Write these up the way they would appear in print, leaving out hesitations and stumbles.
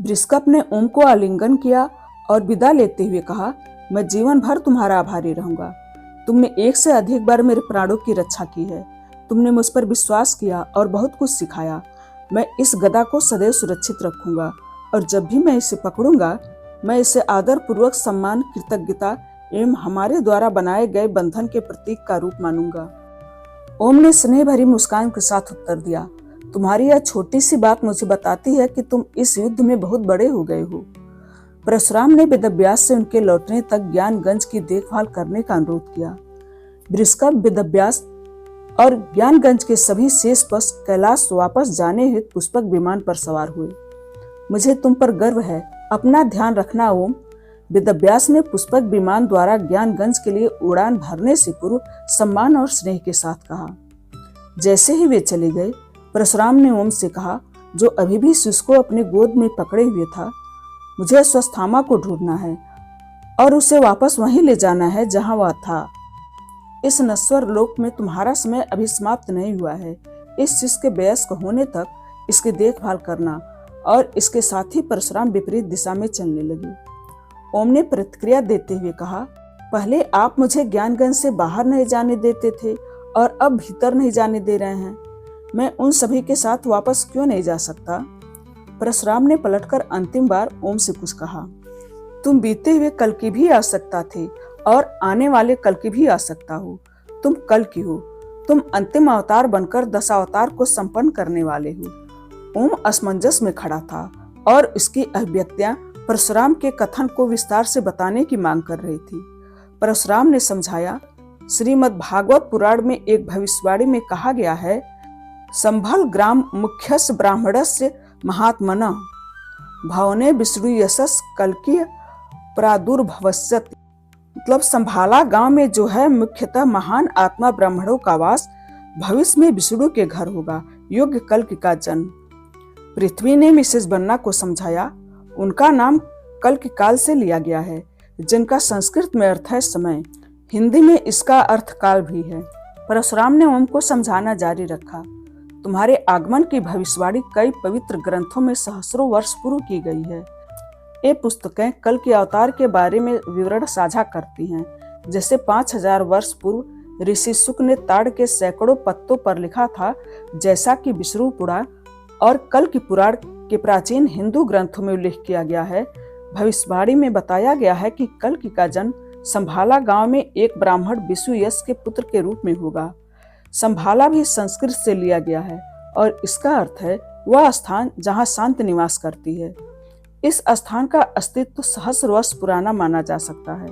बृहस्पति ने ओम को आलिंगन किया और विदा लेते हुए कहा, मैं जीवन भर तुम्हारा आभारी रहूंगा। तुमने एक से अधिक बार मेरे प्राणों की रक्षा की है। तुमने मुझ पर विश्वास किया और बहुत कुछ सिखाया। मैं इस गदा को सदैव सुरक्षित रखूंगा और जब भी मैं इसे पकड़ूंगा, मैं इसे आदर पूर्वक सम्मान, कृतज्ञता एवं हमारे द्वारा बनाए गए बंधन के प्रतीक का रूप मानूंगा। ओम ने स्नेह भरी मुस्कान के साथ उत्तर दिया, तुम्हारी यह छोटी सी बात मुझे बताती है कि तुम इस युद्ध में बहुत बड़े हो गए हो। परशुराम ने वेदव्यास से उनके लौटने तक ज्ञानगंज की देखभाल करने का अनुरोध किया। बृहस्पति वेदव्यास और ज्ञानगंज के सभी शेष पश कैलाश वापस जाने हेतु पुष्पक विमान पर सवार हुए। मुझे तुम पर गर्व है, अपना ध्यान रखना ओम। वेदव्यास ने पुष्पक विमान द्वारा ज्ञानगंज के लिए उड़ान भरने से पूर्व सम्मान और स्नेह के साथ कहा। जैसे ही वे चले गए, परशुराम ने ओम से कहा, जो अभी भी शिशु को अपने गोद में पकड़े हुए था, मुझे स्वस्थामा को ढूंढना है और उसे वापस वहीं ले जाना है जहां वह था। इस नश्वर लोक में तुम्हारा समय अभी समाप्त नहीं हुआ है। इस शिशु के वयस्क होने तक इसकी देखभाल करना। और इसके साथ ही परशुराम विपरीत दिशा में चलने लगे। ओम ने प्रतिक्रिया देते हुए कहा, पहले आप मुझे ज्ञानगंज से बाहर नहीं जाने देते थे और अब भीतर नहीं जाने दे रहे हैं। मैं उन सभी के साथ वापस क्यों नहीं जा सकता? परशुराम ने पलटकर अंतिम बार ओम से कुछ कहा। तुम बीते हुए कल की भी आ सकता थे और आने वाले कल की भी आ सकता हो। तुम कल की हो। तुम अंतिम अवतार बनकर दशावतार को संपन्न करने वाले हो। ओम असमंजस में खड़ा था और इसकी अभिव्यक्तियां परशुराम के कथन को विस्तार से बताने की मांग कर रही थी। परशुराम ने समझाया, श्रीमद् भागवत पुराण में एक भविष्यवाणी में कहा गया है, संभल ग्राम मुख्यस्य ब्राह्मणस्य महात्मनः भवने विष्णु यशस कल्कीय प्रादुर्भवस्यति। मतलब संभाला गांव में जो है मुख्यतः महान आत्मा ब्राह्मणों का वास, भविष्य में विष्णु के घर होगा, योग्य कल्कि का जन्म। पृथ्वी ने मिसेस बन्ना को समझाया, उनका नाम कल्कि काल से लिया गया है, जिनका संस्कृत में अर्थ है समय। हिंदी में इसका अर्थ काल भी है। परशुराम ने ओम को समझाना जारी रखा, तुम्हारे आगमन की भविष्यवाणी कई पवित्र ग्रंथों में सहस्रों वर्ष पूर्व की गई है। ये पुस्तकें कल के अवतार के बारे में विवरण साझा करती हैं। जैसे 5000 वर्ष पूर्व ऋषि शुक ने ताड़ के सैकड़ों पत्तों पर लिखा था, जैसा कि विष्णु पुराण और कल की पुराण के प्राचीन हिंदू ग्रंथों में उल्लेख किया गया है। भविष्यवाणी में बताया गया है कि कल्कि का जन्म संभाला गांव में एक ब्राह्मण विष्णु यश के पुत्र के रूप में होगा। संभाला भी संस्कृत से लिया गया है और इसका अर्थ है वह स्थान जहां शांति निवास करती है। इस स्थान का अस्तित्व सहस्र वर्ष पुराना माना जा सकता है।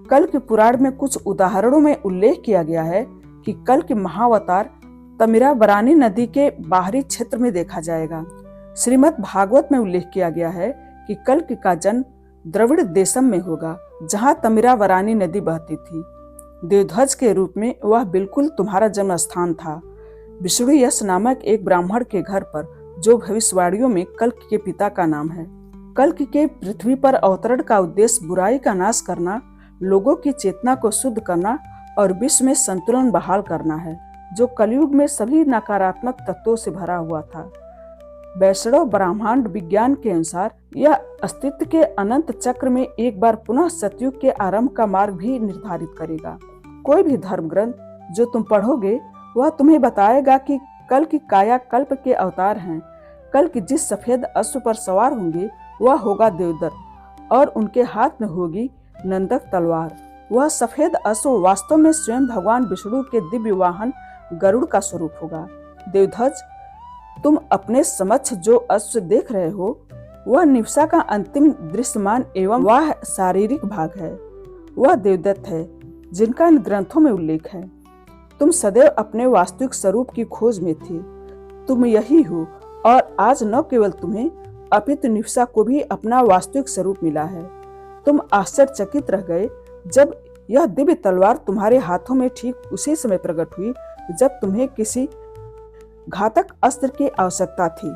कल के पुराण में कुछ उदाहरणों में उल्लेख किया गया है कि कल के महाअवतार तमिराबरानी नदी के बाहरी क्षेत्र में देखा जाएगा। श्रीमद् भागवत में उल्लेख किया गया है कि कल्कि का जन्म द्रविड़ देशम में होगा, जहां तमिराबरानी नदी बहती थी। देवध्वज के रूप में वह बिल्कुल तुम्हारा जन्म स्थान था, विष्णु यश नामक एक ब्राह्मण के घर पर, जो भविष्यवाणियों में कल्कि के पिता का नाम है। कल्कि के पृथ्वी पर अवतरण का उद्देश्य बुराई का नाश करना, लोगों की चेतना को शुद्ध करना और विश्व में संतुलन बहाल करना है, जो कलयुग में सभी नकारात्मक तत्वों से भरा हुआ था। वैष्णव ब्रह्मांड विज्ञान के अनुसार यह अस्तित्व के अनंत चक्र में एक बार पुनः सतयुग के आरंभ का मार्ग भी निर्धारित करेगा। कोई भी धर्म ग्रंथ जो तुम पढ़ोगे वह तुम्हें बताएगा कि कल की काया कल्प के अवतार हैं। कल की जिस सफेद अश्व पर सवार होंगे वह होगा देवदत्त और उनके हाथ में होगी नंदक तलवार। वह सफेद अश्व वास्तव में स्वयं भगवान विष्णु के दिव्य वाहन गरुड़ का स्वरूप होगा। देवध्वज, तुम अपने समक्ष जो अश्व देख रहे हो वह निवसा का अंतिम दृश्यमान एवं वह शारीरिक भाग है। वह देवदत्त है जिनका इन ग्रंथों में उल्लेख है। तुम सदैव अपने वास्तविक स्वरूप की खोज में थे। तुम यही हो और आज न केवल तुम्हें अपितु निवसा को भी अपना वास्तविक स्वरूप मिला है। तुम आश्चर्यचकित रह गए जब यह दिव्य तलवार तुम्हारे हाथों में ठीक उसी समय प्रकट हुई जब तुम्हें किसी घातक अस्त्र की आवश्यकता थी।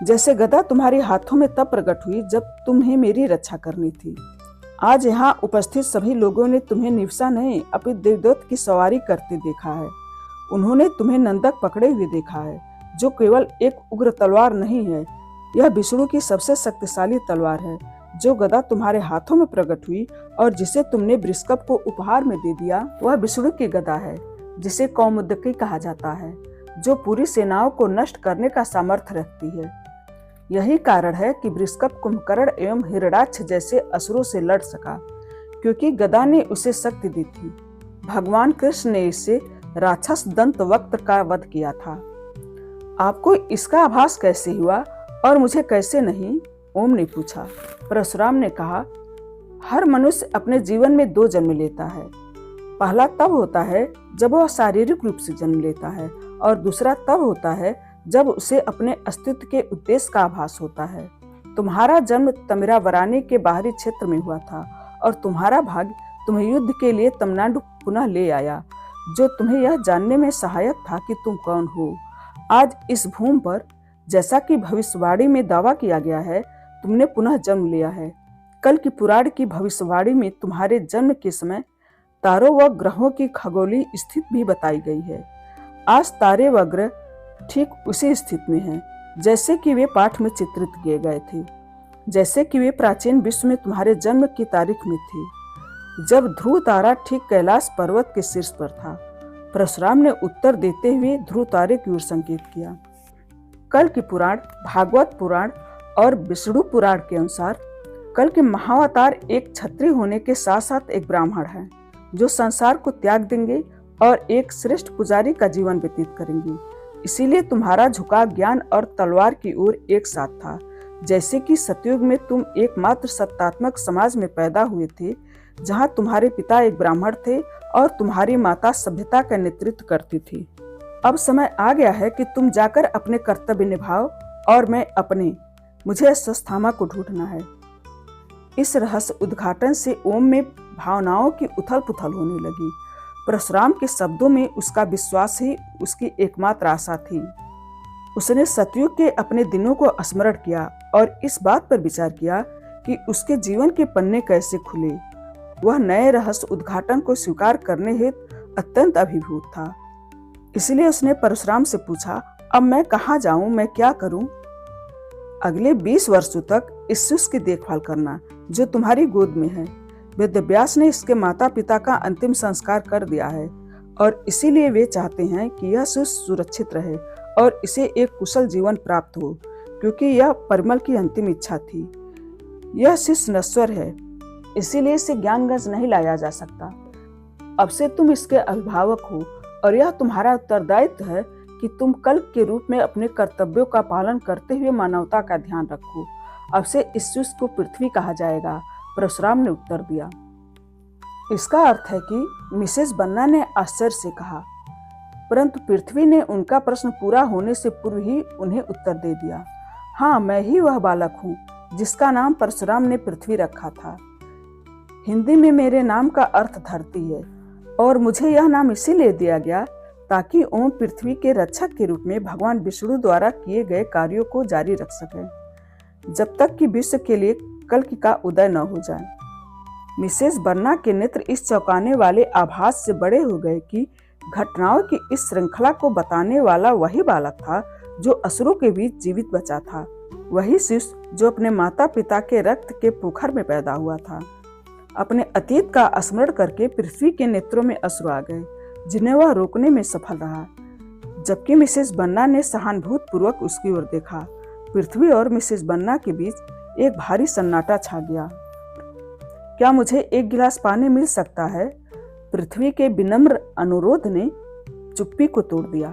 जैसे गदा तुम्हारे हाथों में तब प्रकट हुई जब तुम्हें मेरी रक्षा करनी थी। आज यहाँ उपस्थित सभी लोगों ने तुम्हें निवसा नहीं अपितु देवदत्त की सवारी करते देखा है। उन्होंने तुम्हें नंदक पकड़े हुए देखा है, जो केवल एक उग्र तलवार नहीं है यह विष्णु की सबसे शक्तिशाली तलवार है। जो गदा तुम्हारे हाथों में प्रकट हुई और जिसे तुमने वृषकप को उपहार में दे दिया, वह विष्णु की गदा है, जिसे कौमुदकी कहा जाता है, जो पूरी सेनाओं को नष्ट करने का सामर्थ्य रखती है। यही कारण है कि वृषकप कुंभकर्ण एवं हिरण्याक्ष जैसे असुरों से लड़ सका, क्योंकि गदा ने उसे शक्ति दी थी। भगवान कृष्ण ने इससे राक्षस दंतवक्त्र का वध किया था। आपको इसका आभास कैसे हुआ और मुझे कैसे नहीं? ओम ने पूछा। परशुराम ने कहा, हर मनुष्य अपने जीवन में 2 जन्म लेता है। पहला तब होता है जब वह शारीरिक रूप से जन्म लेता है, और दूसरा तब होता है जब उसे अपने अस्तित्व के उद्देश्य का आभास होता है। तुम्हारा जन्म तमिरावरानी के बाहरी क्षेत्र में हुआ था, और तुम्हारा भाग्य तुम्हें युद्ध के लिए तमिलनाडु पुनः ले आया, जो तुम्हें यह जानने में सहायक था कि तुम कौन हो। आज इस भूमि पर, जैसा कि भविष्यवाणी में दावा किया गया है, तुमने पुनः जन्म लिया है। कल की पुराण की भविष्यवाणी में तुम्हारे जन्म के समय तारों व ग्रहों की खगोलीय स्थिति भी बताई गई है। आज तारे व ग्रह ठीक उसी स्थिति में हैं, जैसे कि वे पाठ में चित्रित किए गए थे, जैसे कि वे प्राचीन विश्व में तुम्हारे जन्म की तारीख में थे, जब ध्रुव तारा ठीक कैलाश पर्वत के शीर्ष पर था। परशुराम ने उत्तर देते हुए ध्रुव तारे की ओर संकेत किया। कल की पुराण, भागवत पुराण और विष्णु पुराण के अनुसार कल के महाअवतार एक क्षत्रिय होने के साथ साथ एक ब्राह्मण है, जो संसार को त्याग देंगे और एक श्रेष्ठ पुजारी का जीवन व्यतीत करेंगे। इसीलिए तुम्हारा झुकाव ज्ञान और तलवार की ओर एक साथ था। जैसे कि सतयुग में तुम एकमात्र सत्तात्मक समाज में पैदा हुए थे, जहां तुम्हारे पिता एक ब्राह्मण थे और तुम्हारी माता सभ्यता का नेतृत्व करती थी। अब समय आ गया है कि तुम जाकर अपने कर्तव्य निभाओ और मैं अपने, मुझे अश्वत्थामा को ढूंढना है। इस रहस्य उद्घाटन से ओम में भावनाओं की उथल पुथल होने लगी। परशुराम के शब्दों में उसका विश्वास ही उसकी एकमात्र आशा थी। उसने सतयुग के अपने दिनों को स्मरण किया और इस बात पर विचार किया कि उसके जीवन के पन्ने कैसे खुले। वह नए रहस्य उद्घाटन को स्वीकार करने हेतु अत्यंत अभिभूत था। इसलिए उसने परशुराम से पूछा, अब मैं कहाँ जाऊं, मैं क्या करूं? अगले 20 वर्षों तक इस शिशु की देखभाल करना, जो तुम्हारी गोद में है। वेदव्यास ने इसके माता पिता का अंतिम संस्कार कर दिया है, और इसीलिए वे चाहते हैं कि यह शिशु सुरक्षित रहे और इसे एक कुशल जीवन प्राप्त हो, क्योंकि यह परिमल की अंतिम इच्छा थी। यह शिशु नश्वर है, इसीलिए इसे ज्ञानगंज नहीं लाया जा सकता। अब से तुम इसके अभिभावक हो, और यह तुम्हारा उत्तरदायित्व है कि तुम कल्प के रूप में अपने कर्तव्यों का पालन करते हुए मानवता का ध्यान रखो। अब से इस शिशु को पृथ्वी कहा जाएगा, परशुराम ने उत्तर दिया। इसका अर्थ है कि मिसेस बन्ना ने आश्चर्य से कहा, परंतु पृथ्वी ने उनका प्रश्न पूरा होने से पूर्व ही उन्हें उत्तर दे दिया। हाँ, मैं ही वह बालक हूँ जिसका नाम परशुराम ने पृथ्वी रखा था। हिंदी में मेरे नाम का अर्थ धरती है, और मुझे यह नाम इसीलिए दिया गया ताकि ओम पृथ्वी के रक्षक के रूप में भगवान विष्णु द्वारा किए गए कार्यों को जारी रख सके, जब तक कि विश्व के लिए कल्कि का उदय न हो जाए। मिसेस बन्ना के नेत्र इस चौंकाने वाले आभास से बड़े हो गए कि घटनाओं की इस श्रृंखला को बताने वाला वही बालक था जो असुरों के बीच जीवित बचा था, वही शिशु जो अपने माता पिता के रक्त के पोखर में पैदा हुआ था। अपने अतीत का स्मरण करके पृथ्वी के नेत्रों में अश्रु आ गए, जिन्हें वह रोकने में सफल रहा। जबकि मिसेस बन्ना ने सहानुभूति पूर्वक उसकी ओर देखा, पृथ्वी और मिसेस बन्ना के बीच एक भारी सन्नाटा छा गया। क्या मुझे एक गिलास पानी मिल सकता है? पृथ्वी के विनम्र अनुरोध ने चुप्पी को तोड़ दिया।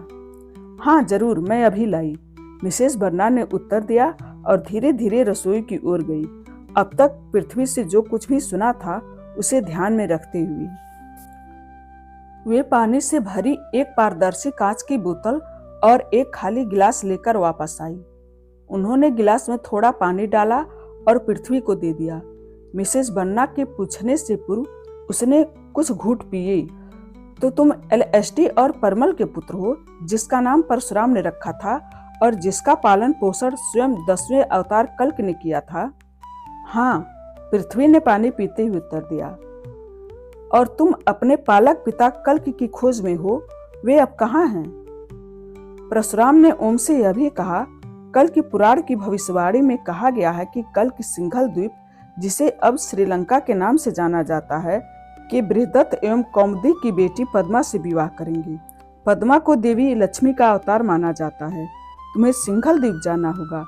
हाँ जरूर, मैं अभी लाई, मिसेस बन्ना ने उत्तर दिया और धीरे धीरे रसोई की ओर गई, अब तक पृथ्वी से जो कुछ भी सुना था उसे ध्यान में रखते हुए। वे पानी से भरी एक पारदर्शी कांच की बोतल और एक खाली गिलास लेकर वापस आई। उन्होंने गिलास में थोड़ा पानी डाला और पृथ्वी को दे दिया। मिसेस बन्ना के पूछने से पूर्व उसने कुछ घूंट पिए। तो तुम LSD और परमल के पुत्र हो, जिसका नाम परशुराम ने रखा था और जिसका पालन पोषण स्वयं 10वें अवतार कल्क ने किया था? हाँ, पृथ्वी ने पानी पीते हुए उत्तर दिया। और तुम अपने पालक पिता कल्क की खोज में हो, वे अब कहाँ हैं? परशुराम ने ओम से यह भी कहा, कल की पुराण की भविष्यवाणी में कहा गया है कि कल की सिंघल द्वीप, जिसे अब श्रीलंका के नाम से जाना जाता है, कि बृहदत्त एवं कौमुदी की बेटी पद्मा से विवाह करेंगे। पद्मा को देवी लक्ष्मी का अवतार माना जाता है। तुम्हें सिंघल द्वीप जाना होगा,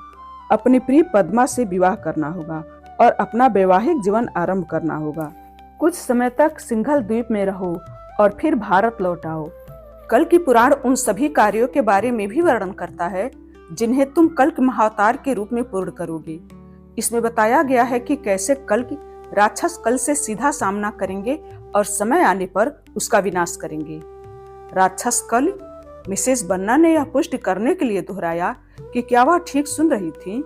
अपनी प्रिय पद्मा से विवाह करना होगा और अपना वैवाहिक जीवन आरंभ करना होगा। कुछ समय तक सिंघल द्वीप में रहो और फिर भारत लौट आओ। कल की पुराण उन सभी कार्यों के बारे में भी वर्णन करता है जिन्हें तुम कल के महाअवतार के रूप में पूर्ण करोगे। इसमें बताया गया है कि कैसे कल की राक्षस कल से सीधा सामना करेंगे और समय आने पर उसका विनाश करेंगे। राक्षस कल, मिसेस बन्ना ने यह पुष्टि करने के लिए दोहराया कि क्या वह ठीक सुन रही थी।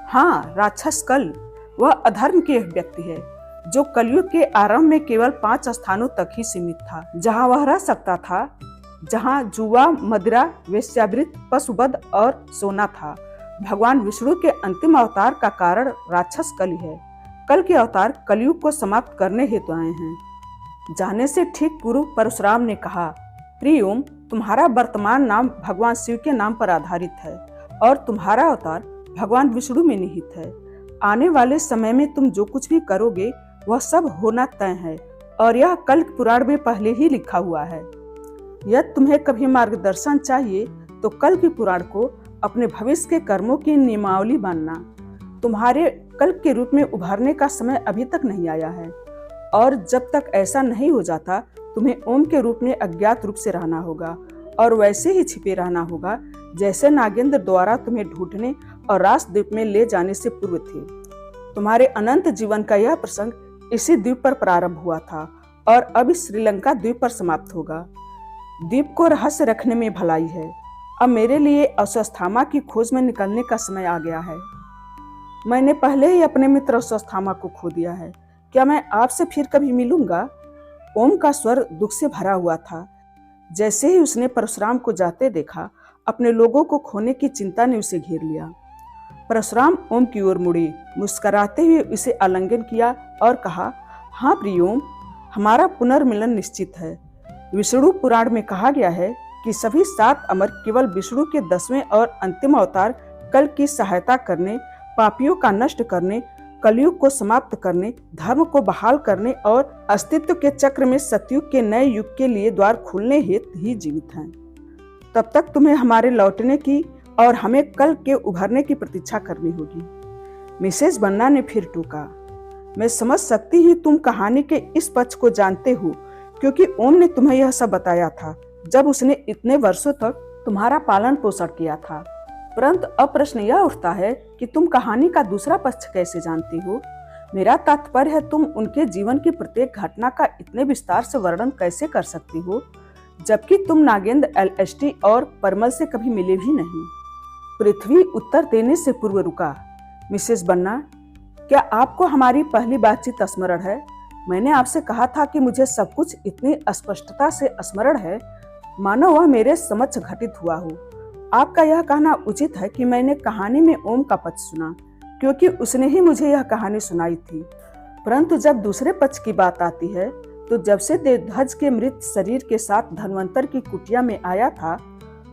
हाँ, राक्षस कल वह अधर्म की एक व्यक्ति है जो कलयुग के आरंभ में केवल 5 स्थानों तक ही सीमित था जहाँ वह रह सकता था, जहाँ जुआ, मदिरा, वेश्यावृत्ति, पशुवध और सोना था। भगवान विष्णु के अंतिम अवतार का कारण राक्षस कल है। कल के अवतार कलयुग को समाप्त करने हेतु आए हैं। जाने से ठीक पूर्व परशुराम ने कहा, प्रिय ओम, तुम्हारा वर्तमान नाम भगवान शिव के नाम पर आधारित है और तुम्हारा अवतार भगवान विष्णु में निहित है। आने वाले समय में तुम जो कुछ भी करोगे वह सब होना तय है और यह कल पुराण में पहले ही लिखा हुआ है। यदि तुम्हें कभी मार्गदर्शन चाहिए तो कल की पुराण को अपने भविष्य के कर्मों की नियमावली मानना। तुम्हारे कल के रूप में उभरने का समय अभी तक नहीं आया है और जब तक ऐसा नहीं हो जाता तुम्हें ओम के रूप में अज्ञात रूप से रहना होगा और वैसे ही छिपे रहना होगा जैसे नागेंद्र द्वारा तुम्हें ढूंढने और राजद्वीप में ले जाने से पूर्व थे। तुम्हारे अनंत जीवन का यह प्रसंग इसी द्वीप पर प्रारंभ हुआ था और अब इस श्रीलंका द्वीप पर समाप्त होगा। द्वीप को रहस्य रखने में भलाई है। अब मेरे लिए अस्वस्थामा की खोज में निकलने का समय आ गया है। मैंने पहले ही अपने मित्र अस्वस्थामा को खो दिया है। क्या मैं आपसे फिर कभी मिलूंगा? ओम का स्वर दुख से भरा हुआ था। जैसे ही उसने परशुराम को जाते देखा, अपने लोगों को खोने की चिंता ने उसे घेर लिया। परशुराम ओम की ओर मुड़े, मुस्कुराते हुए उसे आलिंगन किया और कहा, हाँ प्रिय ओम, हमारा पुनर्मिलन निश्चित है। विष्णु पुराण में कहा गया है कि सभी 7 अमर केवल विष्णु के 10वें और अंतिम अवतार कल की सहायता करने, पापियों का नष्ट करने, कलयुग को समाप्त करने, धर्म को बहाल करने और अस्तित्व के चक्र में सतयुग के नए युग के लिए द्वार खुलने हेतु ही जीवित हैं। तब तक तुम्हें हमारे लौटने की और हमें कल के उभरने की प्रतीक्षा करनी होगी। मिसेस बन्ना ने फिर टूका, मैं समझ सकती हूँ तुम कहानी के इस पक्ष को जानते हो क्योंकि ओम ने तुम्हें यह सब बताया था जब उसने इतने वर्षों तक तुम्हारा पालन पोषण किया था। परंतु अब प्रश्न यह उठता है कि तुम कहानी का दूसरा पक्ष कैसे जानती हो। मेरा तात्पर्य है तुम उनके जीवन की प्रत्येक घटना का इतने विस्तार से वर्णन कैसे कर सकती हो जबकि तुम नागेंद्र, LST और परमल से कभी मिले भी नहीं। पृथ्वी उत्तर देने से पूर्व रुका। मिसेस बन्ना, क्या आपको हमारी पहली बातचीत स्मरण है? मैंने आपसे कहा था कि मुझे सब कुछ इतनी स्पष्टता से स्मरण है मानो वह मेरे समक्ष घटित हुआ हो। आपका यह कहना उचित है कि मैंने कहानी में ओम का पक्ष सुना क्योंकि उसने ही मुझे यह कहानी सुनाई थी। परंतु जब दूसरे पक्ष की बात आती है तो जब से देवध्वज के मृत शरीर के साथ धन्वंतर की कुटिया में आया था,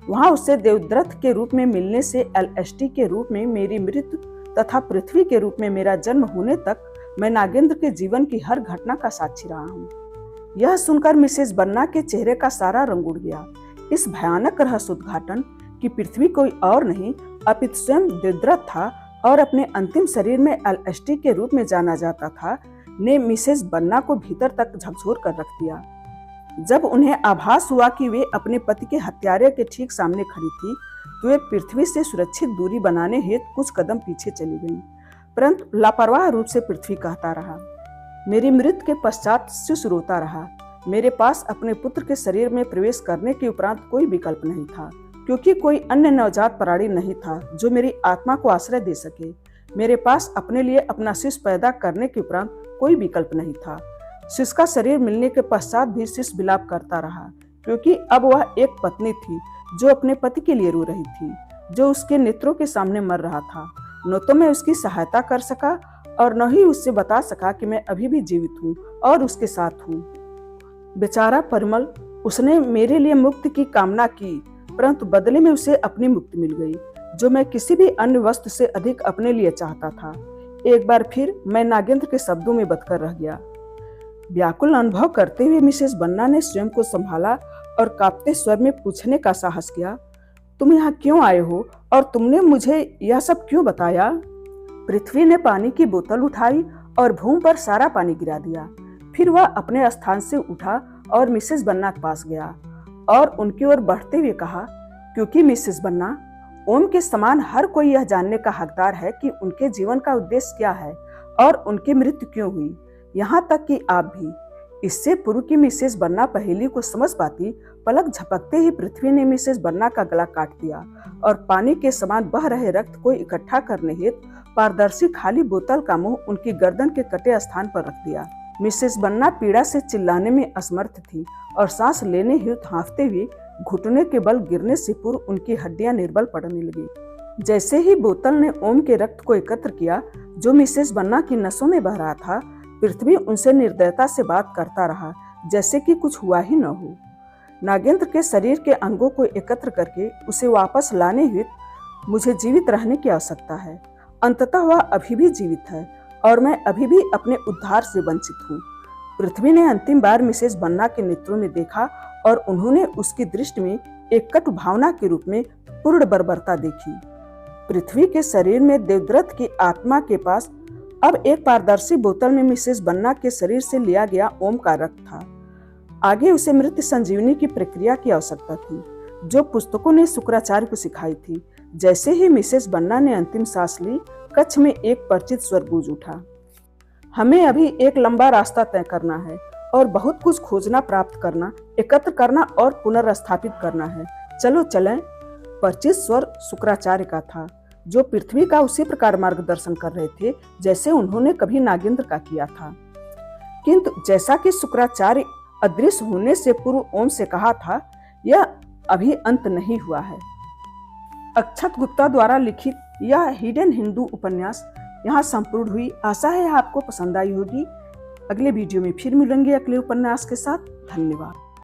वहां उससे देवद्रथ के रूप में मिलने से LST के रूप में मेरी मृत्यु तथा पृथ्वी के रूप में मेरा जन्म होने तक मैं नागेंद्र के जीवन की हर घटना का साक्षी रहा हूँ। यह सुनकर मिसेस बन्ना के चेहरे का सारा रंग उड़ गया। इस भयानक रहस्योद्घाटन कि पृथ्वी कोई और नहीं अपितु स्वयं देवद्रथ था और अपने अंतिम शरीर में LST के रूप में जाना जाता था ने मिसेस बन्ना को भीतर तक झकझोर कर रख दिया। जब उन्हें आभास हुआ कि वे अपने पति के हत्यारे के ठीक सामने खड़ी थी तो वे पृथ्वी से सुरक्षित दूरी बनाने हेतु कुछ कदम पीछे चली गईं। परंतु लापरवाह रूप से पृथ्वी कहता रहा, मेरी मृत्यु के पश्चात शिशु रोता रहा। मेरे पास अपने पुत्र के शरीर में प्रवेश करने के उपरांत कोई विकल्प नहीं था क्योंकि कोई अन्य नवजात प्राणी नहीं था जो मेरी आत्मा को आश्रय दे सके। मेरे पास अपने लिए अपना शिशु पैदा करने के उपरांत कोई विकल्प नहीं था। शिशु का शरीर मिलने के पश्चात भी शिशु विलाप करता रहा क्योंकि अब वह एक पत्नी थी जो अपने पति के लिए रो रही थी, जो उसके नेत्रों के सामने मर रहा था। न तो मैं उसकी सहायता कर सका और न ही उससे बता सका कि मैं अभी भी जीवित हूँ और उसके साथ हूँ। बेचारा परिमल, उसने मेरे लिए मुक्ति की कामना की परंतु बदले में उसे अपनी मुक्ति मिल गई। जो मैं किसी भी अन्य वस्तु से अधिक अपने लिए चाहता था। एक बार फिर मैं नागेंद्र के शब्दों में बंधकर रह गया। व्याकुल अनुभव करते हुए मिसेस बन्ना ने स्वयं को संभाला और कांपते स्वर में पूछने का साहस किया, तुम यहाँ क्यों आए हो और तुमने मुझे यह सब क्यों बताया? पृथ्वी ने पानी की बोतल उठाई और भूमि पर सारा पानी गिरा दिया। फिर वह अपने स्थान से उठा और मिसेस बन्ना के पास गया और उनकी ओर बढ़ते हुए कहा, क्योंकि मिसेस बन्ना, ओम के समान हर कोई यह जानने का हकदार है कि उनके जीवन का उद्देश्य क्या है और उनकी मृत्यु क्यों हुई, यहाँ तक कि आप भी। इससे पूर्व की मिसेस बन्ना पहेली को समझ पाती, पलक झपकते ही पृथ्वी ने मिसेस बन्ना का गला काट दिया और पानी के समान बह रहे रक्त को इकट्ठा करने हेतु पारदर्शी खाली बोतल का मुंह उनकी गर्दन के कटे स्थान पर रख दिया। मिसेस बन्ना पीड़ा से चिल्लाने में असमर्थ थी और सांस लेने हेतु हांफते हुए घुटने के बल गिरने से पूर्व उनकी हड्डियां निर्बल पड़ने लगी। जैसे ही बोतल ने ओम के रक्त को एकत्र किया जो मिसेस बन्ना की नसों में बह रहा था, पृथ्वी उनसे निर्दयता से बात करता रहा, जैसे कि कुछ हुआ ही न हो। नागेंद्र के शरीर के अंगों को एकत्र करके उसे वापस लाने हेतु मुझे जीवित रहने की आवश्यकता है। अंततः वह अभी भी जीवित है और मैं अभी भी अपने उद्धार से वंचित हूँ। पृथ्वी ने अंतिम बार मिसेस बन्ना के नेत्रों में देखा और उन्होंने उसकी दृष्टि में एक कटु भावना के रूप में पूर्ण बर्बरता देखी। पृथ्वी के शरीर में देवव्रत की आत्मा के पास अब एक पारदर्शी बोतल में मिसेस बन्ना के शरीर से लिया गया ओम का रक्त था। आगे उसे मृत संजीवनी की प्रक्रिया की आवश्यकता थी, जो पुस्तकों ने शुक्राचार्य को सिखाई थी। जैसे ही मिसेस बन्ना ने अंतिम सांस ली, कक्ष में एक परिचित स्वर गूंज उठा, हमें अभी एक लंबा रास्ता तय करना है और बहुत कुछ खोजना, प्राप्त करना, एकत्र करना और पुनर्स्थापित करना है। चलो चलें। परिचित स्वर शुक्राचार्य का था, जो पृथ्वी का उसी प्रकार मार्गदर्शन कर रहे थे जैसे उन्होंने कभी नागेंद्र का किया था। किंतु जैसा कि शुक्राचार्य अदृश्य होने से पूर्व ओम से कहा था, यह अभी अंत नहीं हुआ है। अक्षत गुप्ता द्वारा लिखित यह हिडन हिंदू उपन्यास यहाँ संपूर्ण हुई। आशा है आपको पसंद आई होगी। अगले वीडियो में फिर मिलेंगे अगले उपन्यास के साथ। धन्यवाद।